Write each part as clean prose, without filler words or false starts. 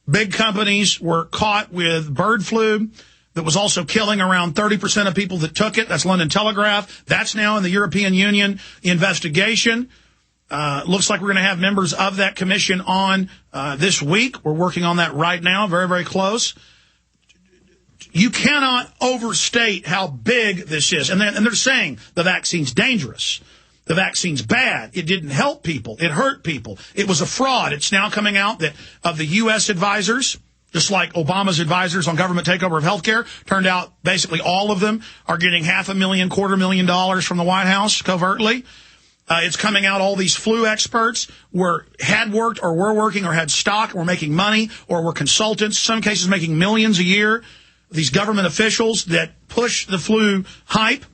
big companies were caught with bird flu that was also killing around 30% of people that took it. That's London Telegraph. That's now in the European Union investigation. Looks like we're going to have members of that commission on this week. We're working on that right now, very, very close. You cannot overstate how big this is. And they're saying the vaccine's dangerous. The vaccine's bad. It didn't help people. It hurt people. It was a fraud. It's now coming out that of the U.S. advisors, just like Obama's advisors on government takeover of healthcare, turned out basically all of them are getting $500,000, $250,000 from the White House covertly. It's coming out all these flu experts had worked or were working or had stock or were making money or were consultants, some cases making millions a year. These government officials that push the flu hype.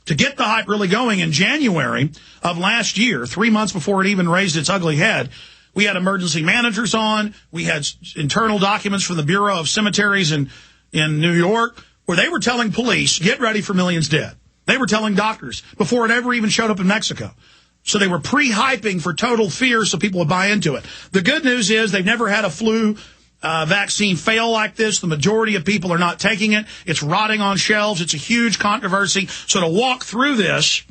To get the hype really going in January of last year, 3 months before it even raised its ugly head, we had emergency managers on. We had internal documents from the Bureau of Cemeteries in New York where they were telling police, get ready for millions dead. They were telling doctors before it ever even showed up in Mexico. So they were pre-hyping for total fear so people would buy into it. The good news is they've never had a flu vaccine fail like this. The majority of people are not taking it. It's rotting on shelves. It's a huge controversy. So to walk through this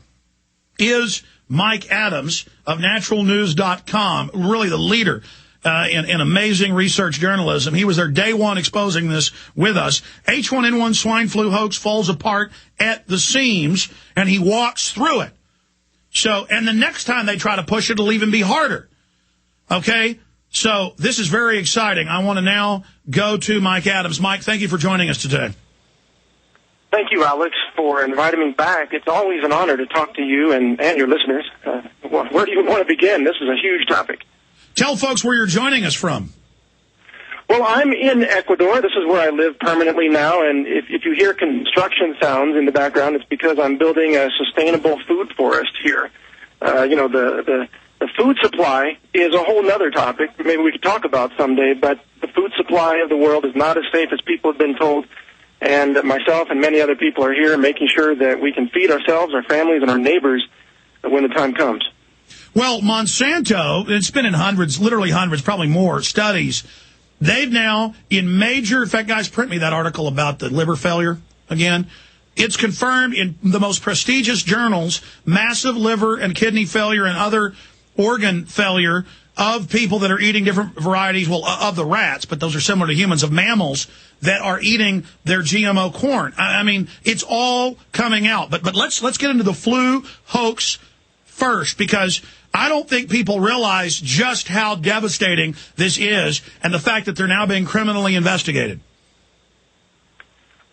is Mike Adams of naturalnews.com, really the leader in amazing research journalism. He was there day one exposing this with us. H1N1 swine flu hoax falls apart at the seams, and he walks through it. So, and the next time they try to push it, it'll even be harder. Okay? So this is very exciting. I want to now go to Mike Adams. Mike, thank you for joining us today. Thank you, Alex, for inviting me back. It's always an honor to talk to you and your listeners. Where do you want to begin? This is a huge topic. Tell folks where you're joining us from. Well, I'm in Ecuador. This is where I live permanently now, and if you hear construction sounds in the background, it's because I'm building a sustainable food forest here. The food supply is a whole other topic. Maybe we could talk about someday, but the food supply of the world is not as safe as people have been told, and myself and many other people are here making sure that we can feed ourselves, our families, and our neighbors when the time comes. Well, Monsanto, it's been in hundreds, literally hundreds, probably more, studies. They've now, in major, in fact, guys, print me that article about the liver failure again. It's confirmed in the most prestigious journals, massive liver and kidney failure and other organ failure of people that are eating different varieties, well, of the rats, but those are similar to humans, of mammals that are eating their GMO corn. I mean, it's all coming out. But let's get into the flu hoax first, because I don't think people realize just how devastating this is and the fact that they're now being criminally investigated.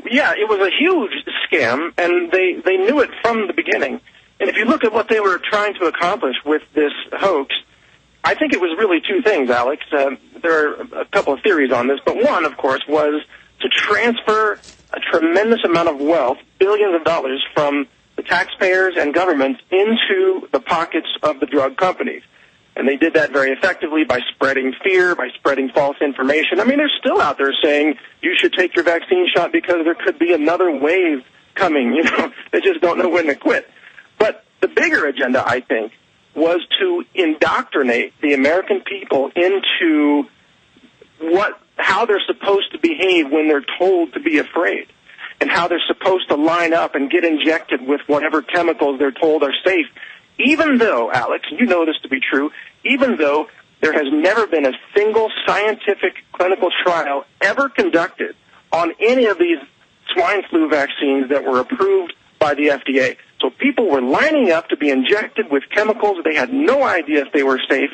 Yeah, it was a huge scam, and they knew it from the beginning. And if you look at what they were trying to accomplish with this hoax, I think it was really two things, Alex. There are a couple of theories on this, but one, of course, was to transfer a tremendous amount of wealth, billions of dollars, from the taxpayers and governments into the pockets of the drug companies. And they did that very effectively by spreading fear, by spreading false information. I mean, they're still out there saying you should take your vaccine shot because there could be another wave coming. You know, they just don't know when to quit. But the bigger agenda, I think, was to indoctrinate the American people into how they're supposed to behave when they're told to be afraid, and how they're supposed to line up and get injected with whatever chemicals they're told are safe, even though, Alex, you know this to be true, even though there has never been a single scientific clinical trial ever conducted on any of these swine flu vaccines that were approved by the FDA. So people were lining up to be injected with chemicals. They had no idea if they were safe.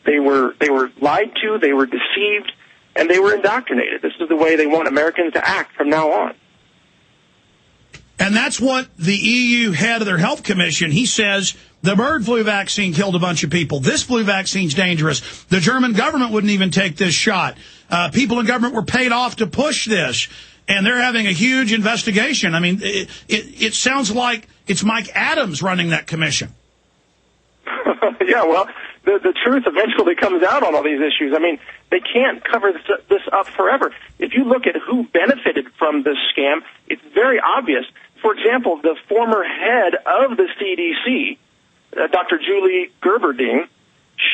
They were lied to, they were deceived, and they were indoctrinated. This is the way they want Americans to act from now on. And that's what the EU head of their health commission, he says the bird flu vaccine killed a bunch of people. This flu vaccine's dangerous. The German government wouldn't even take this shot. People in government were paid off to push this. And they're having a huge investigation. I mean, it sounds like it's Mike Adams running that commission. Yeah, well, the truth eventually comes out on all these issues. I mean, they can't cover this up forever. If you look at who benefited from this scam, it's very obvious. For example, the former head of the CDC, Dr. Julie Gerberding,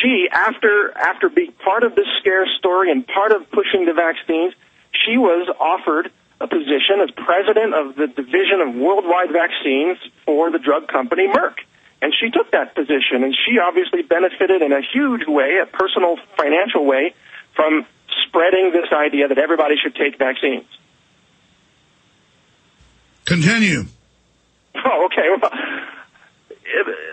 she, after being part of this scare story and part of pushing the vaccines, she was offered a position as president of the division of worldwide vaccines for the drug company Merck. And she took that position, and she obviously benefited in a huge way, a personal financial way, from spreading this idea that everybody should take vaccines. Continue. Oh, okay. Well,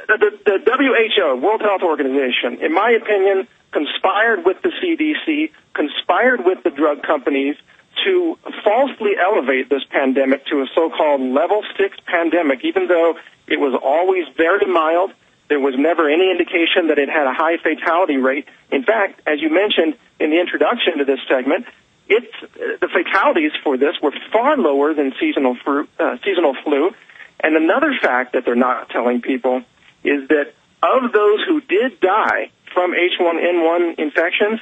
the WHO, World Health Organization, in my opinion, conspired with the CDC, conspired with the drug companies to falsely elevate this pandemic to a so-called level 6 pandemic, even though it was always very mild. There was never any indication that it had a high fatality rate. In fact, as you mentioned in the introduction to this segment, the fatalities for this were far lower than seasonal flu. And another fact that they're not telling people is that of those who did die from H1N1 infections,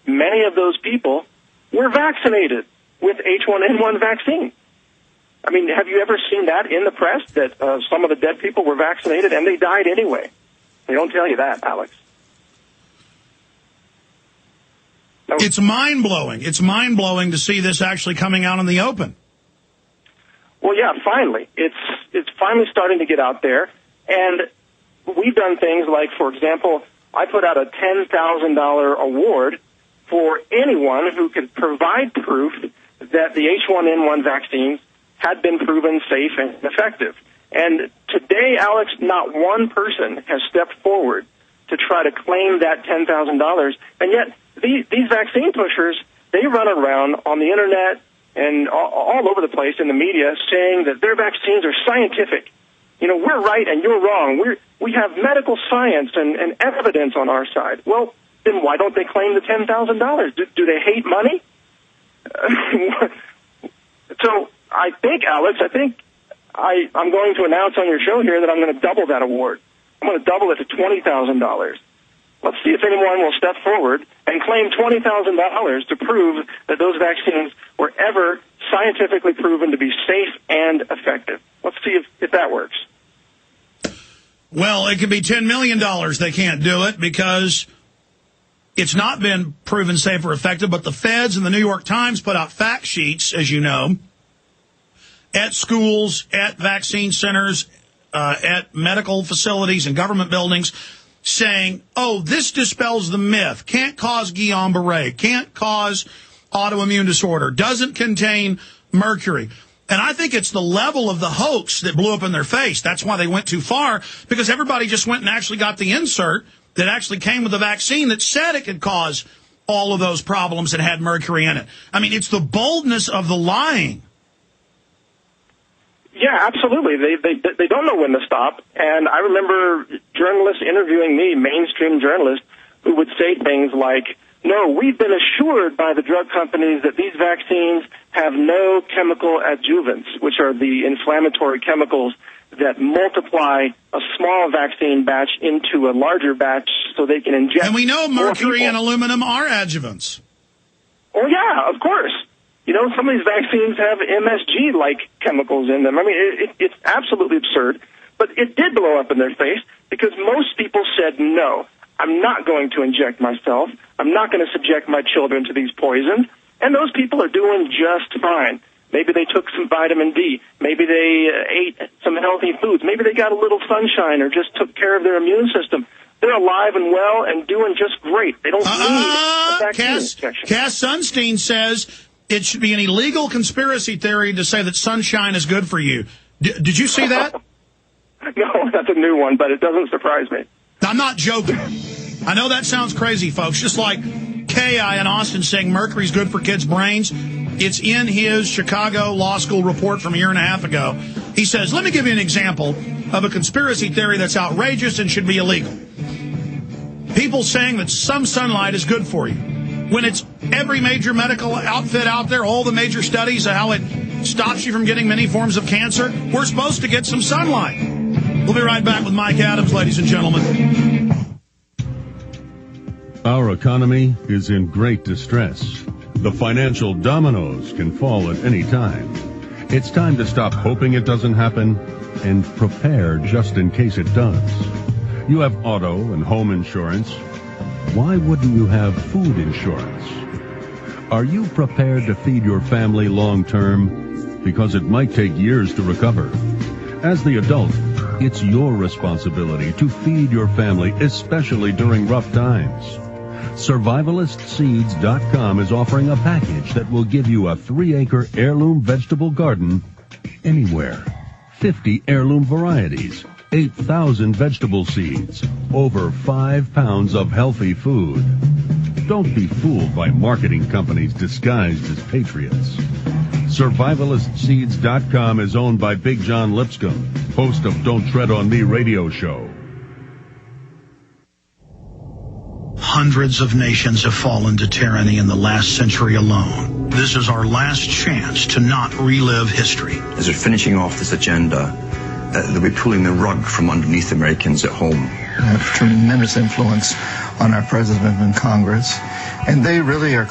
many of those people were vaccinated with H1N1 vaccine. I mean, have you ever seen that in the press, that some of the dead people were vaccinated and they died anyway? They don't tell you that, Alex. No. It's mind-blowing. It's mind-blowing to see this actually coming out in the open. Well, yeah, finally. It's finally starting to get out there. And we've done things like, for example, I put out a $10,000 award for anyone who could provide proof that the H1N1 vaccines had been proven safe and effective. And today, Alex, not one person has stepped forward to try to claim that $10,000. And yet, these vaccine pushers, they run around on the Internet and all over the place in the media saying that their vaccines are scientific. You know, we're right and you're wrong. We have medical science and evidence on our side. Well, then why don't they claim the $10,000? Do they hate money? So I think, Alex, I'm going to announce on your show here that I'm going to double that award. I'm going to double it to $20,000. Let's see if anyone will step forward and claim $20,000 to prove that those vaccines were ever scientifically proven to be safe and effective. Let's see if that works. Well, it could be $10 million. They can't do it because it's not been proven safe or effective, but the feds and the New York Times put out fact sheets, as you know, at schools, at vaccine centers, at medical facilities and government buildings, saying, oh, this dispels the myth, can't cause Guillain-Barré, can't cause autoimmune disorder, doesn't contain mercury. And I think it's the level of the hoax that blew up in their face. That's why they went too far, because everybody just went and actually got the insert that actually came with the vaccine that said it could cause all of those problems that had mercury in it. I mean, it's the boldness of the lying. Yeah, absolutely. They don't know when to stop. And I remember journalists interviewing me, mainstream journalists, who would say things like, no, we've been assured by the drug companies that these vaccines have no chemical adjuvants, which are the inflammatory chemicals that multiply a small vaccine batch into a larger batch so they can inject. And we know mercury and aluminum are adjuvants. Oh, yeah, of course. You know, some of these vaccines have MSG-like chemicals in them. I mean, it's absolutely absurd. But it did blow up in their face because most people said, no, I'm not going to inject myself. I'm not going to subject my children to these poisons. And those people are doing just fine. Maybe they took some vitamin D. Maybe they ate some healthy foods. Maybe they got a little sunshine or just took care of their immune system. They're alive and well and doing just great. They don't need a vaccine injection. Cass Sunstein says it should be an illegal conspiracy theory to say that sunshine is good for you. Did you see that? No, that's a new one, but it doesn't surprise me. I'm not joking. I know that sounds crazy, folks. Just like K.I. in Austin saying mercury's good for kids' brains. It's in his Chicago Law School report from a year and a half ago. He says, let me give you an example of a conspiracy theory that's outrageous and should be illegal. People saying that some sunlight is good for you. When it's every major medical outfit out there, all the major studies of how it stops you from getting many forms of cancer, we're supposed to get some sunlight. We'll be right back with Mike Adams, ladies and gentlemen. Our economy is in great distress. The financial dominoes can fall at any time. It's time to stop hoping it doesn't happen and prepare just in case it does. You have auto and home insurance. why wouldn't you have food insurance? Are you prepared to feed your family long term? Because it might take years to recover. As the adult, it's your responsibility to feed your family, especially during rough times. Survivalistseeds.com is offering a package that will give you a 3-acre heirloom vegetable garden anywhere. 50 heirloom varieties, 8,000 vegetable seeds, over 5 pounds of healthy food. Don't be fooled by marketing companies disguised as patriots. Survivalistseeds.com is owned by Big John Lipscomb, host of Don't Tread on Me radio show. Hundreds of nations have fallen to tyranny in the last century alone. This is our last chance to not relive history. As we're finishing off this agenda, they'll be pulling the rug from underneath Americans at home. They have tremendous influence on our president and Congress, and they really are